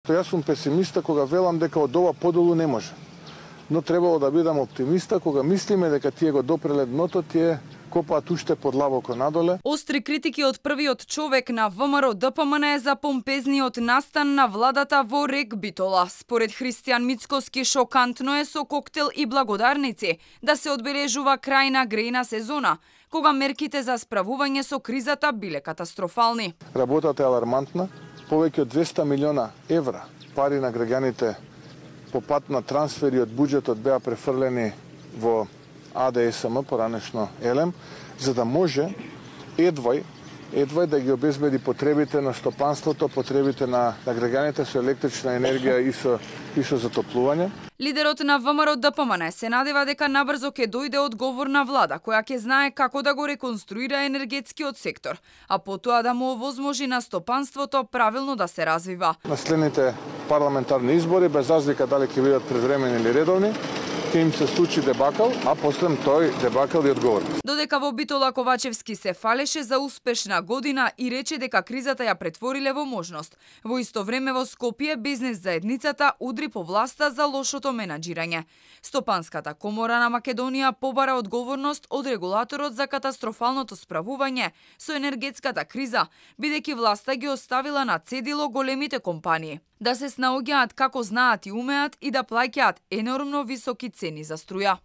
Јас сум песимиста кога велам дека од ова подолу не може. Но требало да бидам оптимиста кога мислиме дека тие го допреле дното, тие копаат уште подлабоко надоле. Остри критики од првиот човек на ВМРО ДПМН за помпезниот настан на владата во Рек Битола. Според Христијан Мицкоски шокантно е со коктел и благодарници да се одбележува крај на грејна сезона, кога мерките за справување со кризата биле катастрофални. Работата е алармантна. Повеќе од 200 милиона евра пари на граѓаните по пат на трансфери од буџетот беа префрлени во АДСМ, поранешно ЕЛЕМ, за да може едвај да ги обезбеди потребите на стопанството, потребите на граѓаните со електрична енергија и со затоплување. Лидерот на ВМРО ДПМН се надева дека набрзо ќе дојде одговорна влада која ќе знае како да го реконструира енергетскиот сектор, а потоа да му овозможи на стопанството правилно да се развива. На следните парламентарни избори, без разлика дали ќе бидат предвремени или редовни, ќе им се случи дебакал, а после тој дебакал и одговорност. Додека во Битола Ковачевски се фалеше за успешна година и рече дека кризата ја претвориле во можност. Во исто време во Скопје бизнес заедницата удри по власта за лошото менаџирање. Стопанската комора на Македонија побара одговорност од регулаторот за катастрофалното справување со енергетската криза, бидејќи власта ги оставила на цедило големите компании да се снаоѓаат како знаат и умеат и да плаќаат енормно високи цени за струја.